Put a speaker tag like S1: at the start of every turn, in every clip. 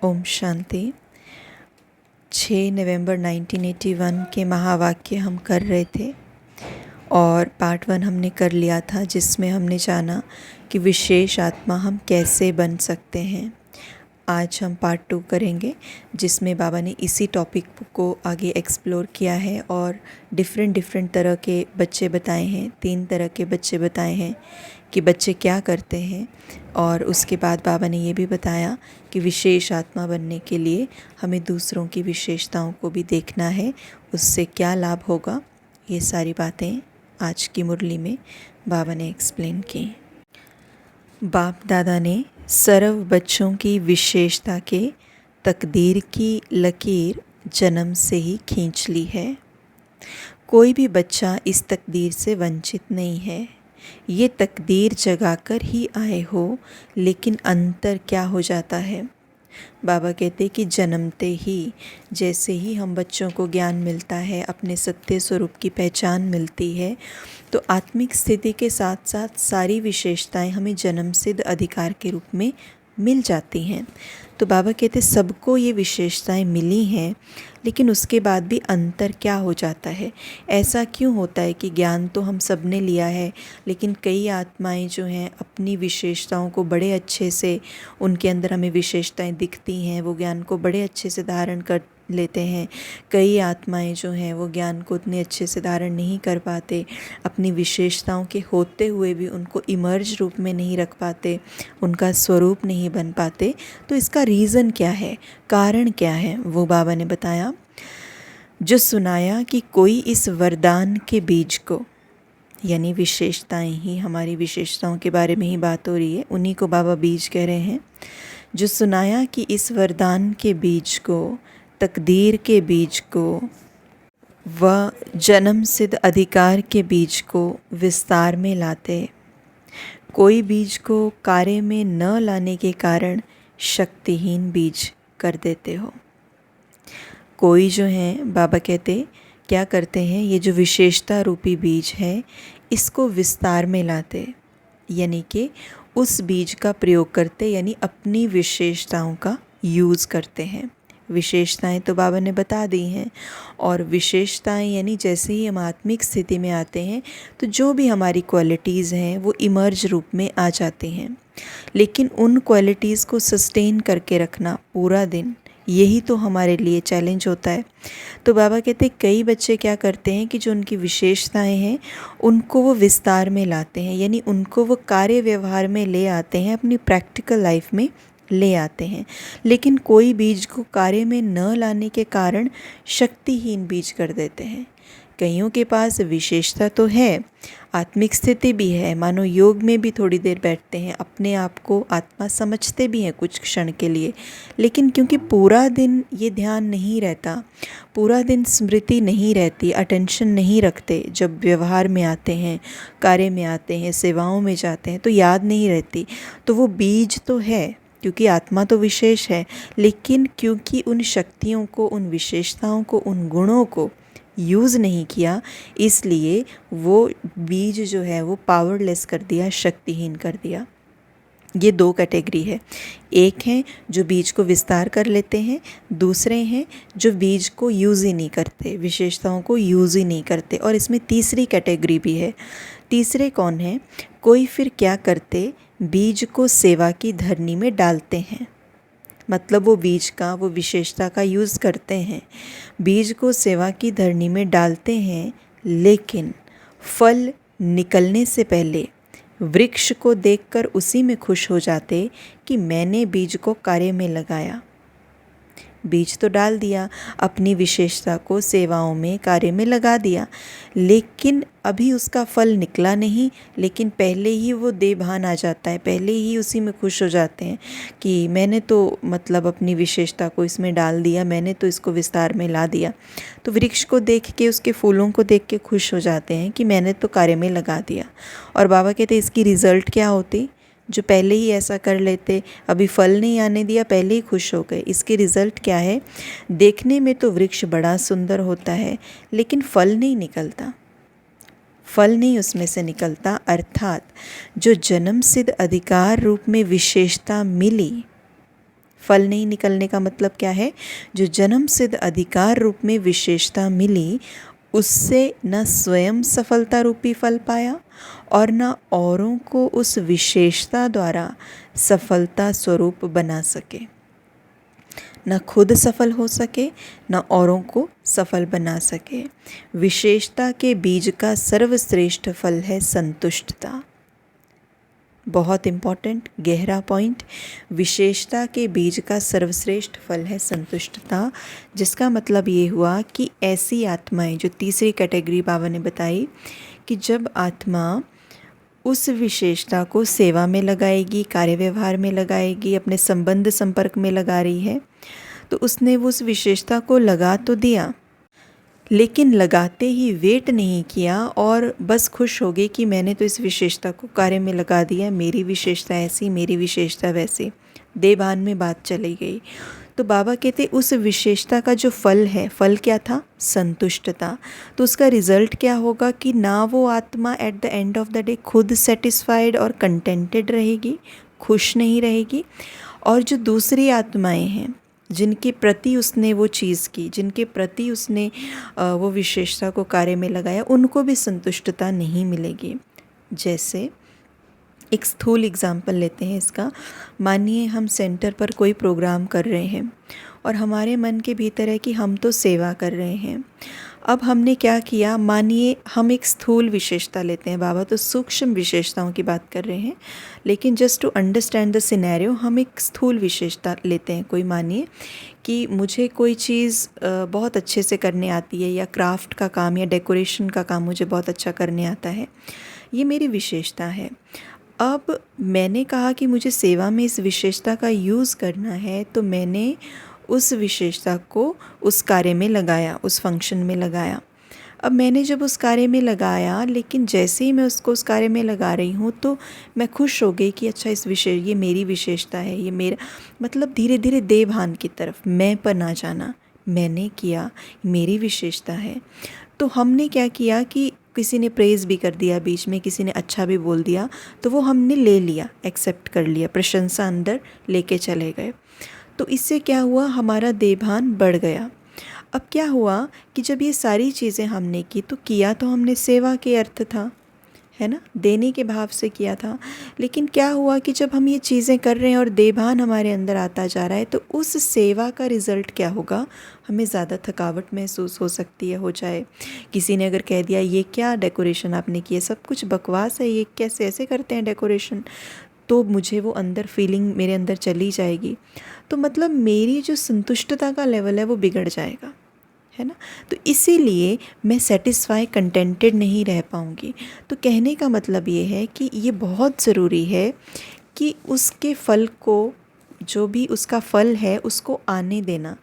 S1: ओम शांति। 6 नवंबर 1981 के महावाक्य हम कर रहे थे और पार्ट 1 हमने कर लिया था, जिसमें हमने जाना कि विशेष आत्मा हम कैसे बन सकते हैं। आज हम पार्ट 2 करेंगे, जिसमें बाबा ने इसी टॉपिक को आगे एक्सप्लोर किया है और डिफरेंट तरह के बच्चे बताए हैं। 3 तरह के बच्चे बताए हैं कि बच्चे क्या करते हैं, और उसके बाद बाबा ने ये भी बताया कि विशेष आत्मा बनने के लिए हमें दूसरों की विशेषताओं को भी देखना है, उससे क्या लाभ होगा। ये सारी बातें आज की मुरली में बाबा ने एक्सप्लेन की। बाप दादा ने सर्व बच्चों की विशेषता के तकदीर की लकीर जन्म से ही खींच ली है। कोई भी बच्चा इस तकदीर से वंचित नहीं है। ये तकदीर जगाकर ही आए हो, लेकिन अंतर क्या हो जाता है। बाबा कहते कि जन्मते ही जैसे ही हम बच्चों को ज्ञान मिलता है, अपने सत्य स्वरूप की पहचान मिलती है, तो आत्मिक स्थिति के साथ साथ सारी विशेषताएं हमें जन्मसिद्ध अधिकार के रूप में मिल जाती हैं। तो बाबा कहते सबको ये विशेषताएं मिली हैं, लेकिन उसके बाद भी अंतर क्या हो जाता है। ऐसा क्यों होता है कि ज्ञान तो हम सब ने लिया है, लेकिन कई आत्माएं जो हैं अपनी विशेषताओं को बड़े अच्छे से, उनके अंदर हमें विशेषताएं दिखती हैं, वो ज्ञान को बड़े अच्छे से धारण कर लेते हैं। कई आत्माएं जो हैं वो ज्ञान को उतने अच्छे से धारण नहीं कर पाते, अपनी विशेषताओं के होते हुए भी उनको इमर्ज रूप में नहीं रख पाते, उनका स्वरूप नहीं बन पाते। तो इसका रीज़न क्या है, कारण क्या है, वो बाबा ने बताया। जो सुनाया कि कोई इस वरदान के बीज को, यानी विशेषताएं ही, हमारी विशेषताओं के बारे में ही बात हो रही है, उन्हीं को बाबा बीज कह रहे हैं। जो सुनाया कि इस वरदान के बीज को, तकदीर के बीज को व जन्म सिद्ध अधिकार के बीज को विस्तार में लाते, कोई बीज को कार्य में न लाने के कारण शक्तिहीन बीज कर देते हो। कोई जो है, बाबा कहते क्या करते हैं, ये जो विशेषता रूपी बीज है इसको विस्तार में लाते, यानी कि उस बीज का प्रयोग करते, यानी अपनी विशेषताओं का यूज़ करते हैं। विशेषताएं तो बाबा ने बता दी हैं, और विशेषताएं यानी जैसे ही हम आत्मिक स्थिति में आते हैं तो जो भी हमारी क्वालिटीज़ हैं वो इमर्ज रूप में आ जाती हैं। लेकिन उन क्वालिटीज़ को सस्टेन करके रखना पूरा दिन, यही तो हमारे लिए चैलेंज होता है। तो बाबा कहते कई बच्चे क्या करते हैं कि जो उनकी विशेषताएं हैं उनको वो विस्तार में लाते हैं, यानी उनको वो कार्य व्यवहार में ले आते हैं, अपनी प्रैक्टिकल लाइफ में ले आते हैं। लेकिन कोई बीज को कार्य में न लाने के कारण शक्तिहीन बीज कर देते हैं। कईयों के पास विशेषता तो है, आत्मिक स्थिति भी है, मानो योग में भी थोड़ी देर बैठते हैं, अपने आप को आत्मा समझते भी हैं कुछ क्षण के लिए, लेकिन क्योंकि पूरा दिन ये ध्यान नहीं रहता, पूरा दिन स्मृति नहीं रहती, अटेंशन नहीं रखते, जब व्यवहार में आते हैं, कार्य में आते हैं, सेवाओं में जाते हैं, तो याद नहीं रहती। तो वो बीज तो है, क्योंकि आत्मा तो विशेष है, लेकिन क्योंकि उन शक्तियों को, उन विशेषताओं को, उन गुणों को यूज़ नहीं किया, इसलिए वो बीज जो है वो पावरलेस कर दिया, शक्तिहीन कर दिया। ये 2 कैटेगरी है। एक है जो बीज को विस्तार कर लेते हैं, दूसरे हैं जो बीज को यूज़ ही नहीं करते, विशेषताओं को यूज़ ही नहीं करते। और इसमें तीसरी कैटेगरी भी है। तीसरे कौन है, कोई फिर क्या करते, बीज को सेवा की धरनी में डालते हैं, मतलब वो बीज का, वो विशेषता का यूज़ करते हैं, बीज को सेवा की धरनी में डालते हैं, लेकिन फल निकलने से पहले वृक्ष को देखकर उसी में खुश हो जाते कि मैंने बीज को कार्य में लगाया। बीज तो डाल दिया, अपनी विशेषता को सेवाओं में, कार्य में लगा दिया, लेकिन अभी उसका फल निकला नहीं, लेकिन पहले ही वो देभान आ जाता है, पहले ही उसी में खुश हो जाते हैं कि मैंने तो मतलब अपनी विशेषता को इसमें डाल दिया, मैंने तो इसको विस्तार में ला दिया। तो वृक्ष को देख के, उसके फूलों को देख के खुश हो जाते हैं कि मैंने तो कार्य में लगा दिया। और बाबा कहते इसकी रिज़ल्ट क्या होती, जो पहले ही ऐसा कर लेते, अभी फल नहीं आने दिया, पहले ही खुश हो गए, इसके रिज़ल्ट क्या है, देखने में तो वृक्ष बड़ा सुंदर होता है, लेकिन फल नहीं निकलता, फल नहीं उसमें से निकलता। अर्थात जो जन्म सिद्ध अधिकार रूप में विशेषता मिली, फल नहीं निकलने का मतलब क्या है? जो जन्म सिद्ध अधिकार रूप में विशेषता मिली, उससे न स्वयं सफलता रूपी फल पाया और न औरों को उस विशेषता द्वारा सफलता स्वरूप बना सके। न खुद सफल हो सके, न औरों को सफल बना सके। विशेषता के बीज का सर्वश्रेष्ठ फल है संतुष्टता। बहुत इम्पॉर्टेंट गहरा पॉइंट। विशेषता के बीज का सर्वश्रेष्ठ फल है संतुष्टता, जिसका मतलब ये हुआ कि ऐसी आत्माएं, जो तीसरी कैटेगरी बाबा ने बताई, कि जब आत्मा उस विशेषता को सेवा में लगाएगी, कार्य व्यवहार में लगाएगी, अपने संबंध संपर्क में लगा रही है, तो उसने वो उस विशेषता को लगा तो दिया, लेकिन लगाते ही वेट नहीं किया और बस खुश हो गई कि मैंने तो इस विशेषता को कार्य में लगा दिया, मेरी विशेषता ऐसी, मेरी विशेषता वैसी, देभान में बात चली गई। तो बाबा कहते उस विशेषता का जो फल है, फल क्या था? संतुष्टता। तो उसका रिजल्ट क्या होगा कि ना वो आत्मा at the end of the day खुद सेटिस्फाइड और कंटेंटेड रहेगी, खुश नहीं रहेगी, और जो दूसरी आत्माएं हैं जिनके प्रति उसने वो चीज़ की, जिनके प्रति उसने वो विशेषता को कार्य में लगाया, उनको भी संतुष्टता नहीं मिलेगी। जैसे एक स्थूल एग्जाम्पल लेते हैं इसका। मानिए हम सेंटर पर कोई प्रोग्राम कर रहे हैं और हमारे मन के भीतर है कि हम तो सेवा कर रहे हैं। अब हमने क्या किया, मानिए हम एक स्थूल विशेषता लेते हैं, बाबा तो सूक्ष्म विशेषताओं की बात कर रहे हैं, लेकिन just to understand the scenario हम एक स्थूल विशेषता लेते हैं। कोई मानिए कि मुझे कोई चीज़ बहुत अच्छे से करने आती है, या क्राफ्ट का काम या डेकोरेशन का काम मुझे बहुत अच्छा करने आता है, ये मेरी विशेषता है। अब मैंने कहा कि मुझे सेवा में इस विशेषता का यूज़ करना है, तो मैंने उस विशेषता को उस कार्य में लगाया, उस फंक्शन में लगाया। अब मैंने जब उस कार्य में लगाया, लेकिन जैसे ही मैं उसको उस कार्य में लगा रही हूँ तो मैं खुश हो गई कि अच्छा ये मेरी विशेषता है, ये मेरा, मतलब धीरे धीरे देभान की तरफ, मैं पर ना जाना, मैंने किया, मेरी विशेषता है। तो हमने क्या किया कि किसी ने प्रेज़ भी कर दिया, बीच में किसी ने अच्छा भी बोल दिया, तो वो हमने ले लिया, एक्सेप्ट कर लिया, प्रशंसा अंदर लेके चले गए। तो इससे क्या हुआ, हमारा देभान बढ़ गया। अब क्या हुआ कि जब ये सारी चीज़ें हमने की, तो किया तो हमने सेवा के अर्थ था, है ना, देने के भाव से किया था, लेकिन क्या हुआ कि जब हम ये चीज़ें कर रहे हैं और देभान हमारे अंदर आता जा रहा है, तो उस सेवा का रिज़ल्ट क्या होगा, हमें ज़्यादा थकावट महसूस हो सकती है, हो जाए। किसी ने अगर कह दिया ये क्या डेकोरेशन आपने की है, सब कुछ बकवास है, ये कैसे ऐसे करते हैं डेकोरेशन, तो मुझे वो अंदर फीलिंग मेरे अंदर चली जाएगी, तो मतलब मेरी जो संतुष्टता का लेवल है वो बिगड़ जाएगा, है ना। तो इसीलिए मैं सेटिस्फाई, कंटेंटेड नहीं रह पाऊँगी। तो कहने का मतलब ये है कि ये बहुत ज़रूरी है कि उसके फल को, जो भी उसका फल है, उसको आने देना,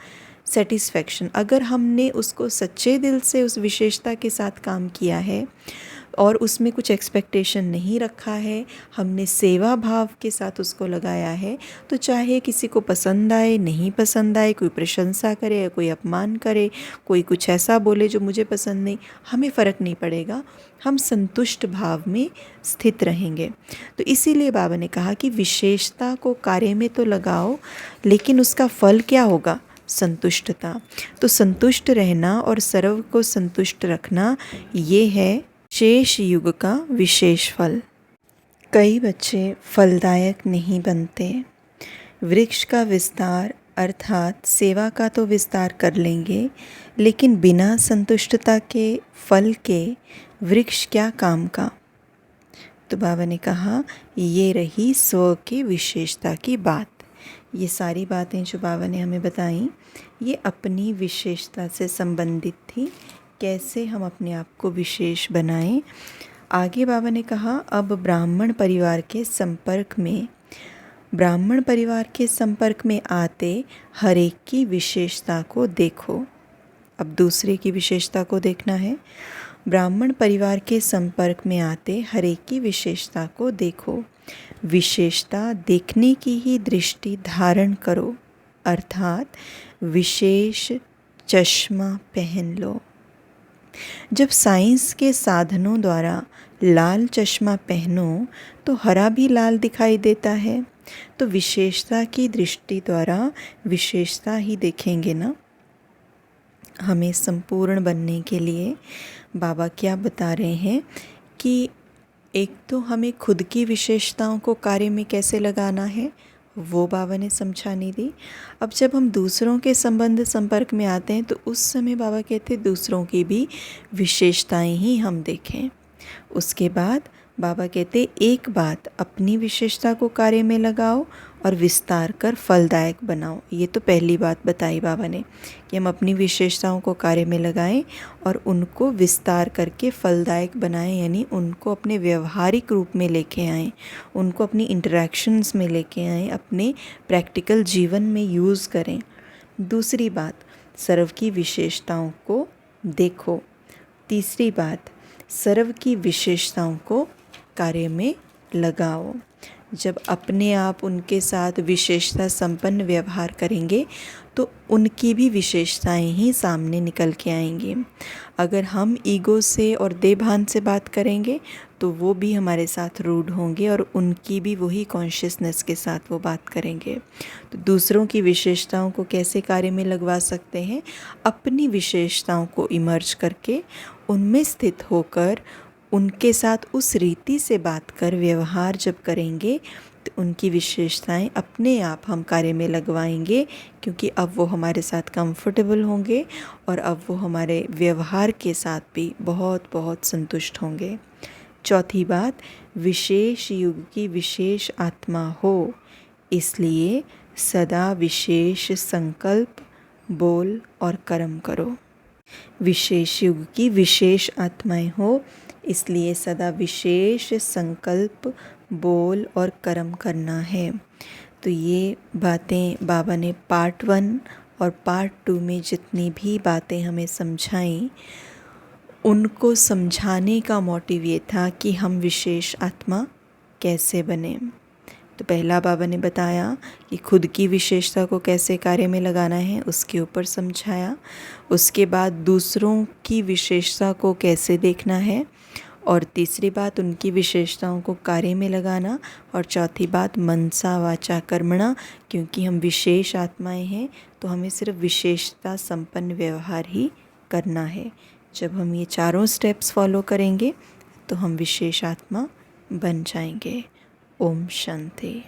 S1: सेटिस्फेक्शन। अगर हमने उसको सच्चे दिल से उस विशेषता के साथ काम किया है और उसमें कुछ एक्सपेक्टेशन नहीं रखा है, हमने सेवा भाव के साथ उसको लगाया है, तो चाहे किसी को पसंद आए, नहीं पसंद आए, कोई प्रशंसा करे या कोई अपमान करे, कोई कुछ ऐसा बोले जो मुझे पसंद नहीं, हमें फ़र्क नहीं पड़ेगा, हम संतुष्ट भाव में स्थित रहेंगे। तो इसीलिए बाबा ने कहा कि विशेषता को कार्य में तो लगाओ, लेकिन उसका फल क्या होगा, संतुष्टता। तो संतुष्ट रहना और सर्व को संतुष्ट रखना, ये है शेष युग का विशेष फल। कई बच्चे फलदायक नहीं बनते। वृक्ष का विस्तार अर्थात सेवा का तो विस्तार कर लेंगे, लेकिन बिना संतुष्टता के फल के वृक्ष क्या काम का। तो बाबा ने कहा ये रही स्व की विशेषता की बात। ये सारी बातें जो बाबा ने हमें बताई, ये अपनी विशेषता से संबंधित थी, कैसे हम अपने आप को विशेष बनाएं। आगे बाबा ने कहा अब ब्राह्मण परिवार के संपर्क में आते हर एक की विशेषता को देखो। अब दूसरे की विशेषता को देखना है। ब्राह्मण परिवार के संपर्क में आते हर एक की विशेषता को देखो। विशेषता देखने की ही दृष्टि धारण करो, अर्थात विशेष चश्मा पहन लो। जब साइंस के साधनों द्वारा लाल चश्मा पहनो तो हरा भी लाल दिखाई देता है, तो विशेषता की दृष्टि द्वारा विशेषता ही देखेंगे ना। हमें संपूर्ण बनने के लिए बाबा क्या बता रहे हैं कि एक तो हमें खुद की विशेषताओं को कार्य में कैसे लगाना है, वो बाबा ने समझानी दी। अब जब हम दूसरों के संबंध संपर्क में आते हैं तो उस समय बाबा कहते हैं दूसरों की भी विशेषताएं ही हम देखें। उसके बाद बाबा कहते एक बात अपनी विशेषता को कार्य में लगाओ और विस्तार कर फलदायक बनाओ। ये तो पहली बात बताई बाबा ने कि हम अपनी विशेषताओं को कार्य में लगाएं और उनको विस्तार करके फलदायक बनाएं, यानी उनको अपने व्यवहारिक रूप में लेके आएं, उनको अपनी इंटरेक्शंस में लेके आएं, अपने प्रैक्टिकल जीवन में यूज़ करें। दूसरी बात, सर्व की विशेषताओं को देखो। तीसरी बात, सर्व की विशेषताओं को कार्य में लगाओ। जब अपने आप उनके साथ विशेषता संपन्न व्यवहार करेंगे तो उनकी भी विशेषताएं ही सामने निकल के आएंगी। अगर हम ईगो से और देभान से बात करेंगे तो वो भी हमारे साथ रूड होंगे और उनकी भी वही कॉन्शियसनेस के साथ वो बात करेंगे। तो दूसरों की विशेषताओं को कैसे कार्य में लगवा सकते हैं? अपनी विशेषताओं को इमर्ज करके उनमें स्थित होकर उनके साथ उस रीति से बात कर व्यवहार जब करेंगे तो उनकी विशेषताएं अपने आप हम कार्य में लगवाएंगे, क्योंकि अब वो हमारे साथ कंफर्टेबल होंगे और अब वो हमारे व्यवहार के साथ भी बहुत बहुत संतुष्ट होंगे। चौथी बात, विशेष युग की विशेष आत्मा हो, इसलिए सदा विशेष संकल्प, बोल और कर्म करो। विशेष युग की विशेष आत्माएं हो, इसलिए सदा विशेष संकल्प, बोल और कर्म करना है। तो ये बातें बाबा ने पार्ट 1 और पार्ट 2 में जितनी भी बातें हमें समझाई, उनको समझाने का मोटिव ये था कि हम विशेष आत्मा कैसे बने। तो पहला बाबा ने बताया कि खुद की विशेषता को कैसे कार्य में लगाना है, उसके ऊपर समझाया। उसके बाद दूसरों की विशेषता को कैसे देखना है, और तीसरी बात उनकी विशेषताओं को कार्य में लगाना, और चौथी बात मनसा वाचा कर्मणा, क्योंकि हम विशेष आत्माएं हैं तो हमें सिर्फ विशेषता संपन्न व्यवहार ही करना है। जब हम ये चारों स्टेप्स फॉलो करेंगे तो हम विशेष आत्मा बन जाएंगे। ओम शांति।